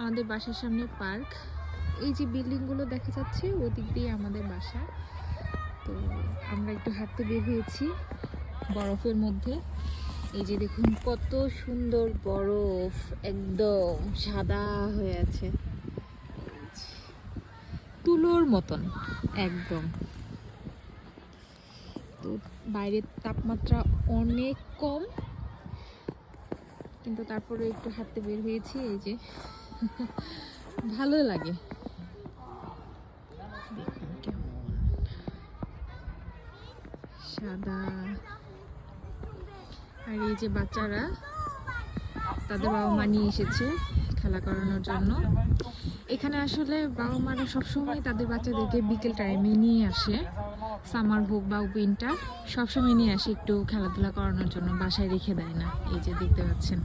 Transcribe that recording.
আমাদের বাসার সামনে পার্ক। এই যে বিল্ডিংগুলো দেখা যাচ্ছে ওদিক দিয়ে আমাদের বাসা। তো আমরা একটু হাঁটতে বের হয়েছি বরফের মধ্যে। এই যে দেখুন কত সুন্দর বরফ, একদম সাদা হয়ে আছে, তুলোর মতন একদম। তো বাইরের তাপমাত্রা অনেক কম, কিন্তু তারপরে একটু হাঁটতে বের হয়েছি। এই যে ভালো লাগে। দেখুন কেমন সাদা। আর এই যে বাচ্চারা তাদের বাবা মা নিয়ে এসেছে খেলা করানোর জন্য। এখানে আসলে বাবা মারা সবসময় তাদের বাচ্চাদেরকে বিকেল টাইমে নিয়ে আসে, সামার হোক বা উইন্টার, সবসময় নিয়ে আসে একটু খেলাধুলা করানোর জন্য, বাসায় রেখে দেয় না। এই যে দেখতে পাচ্ছেন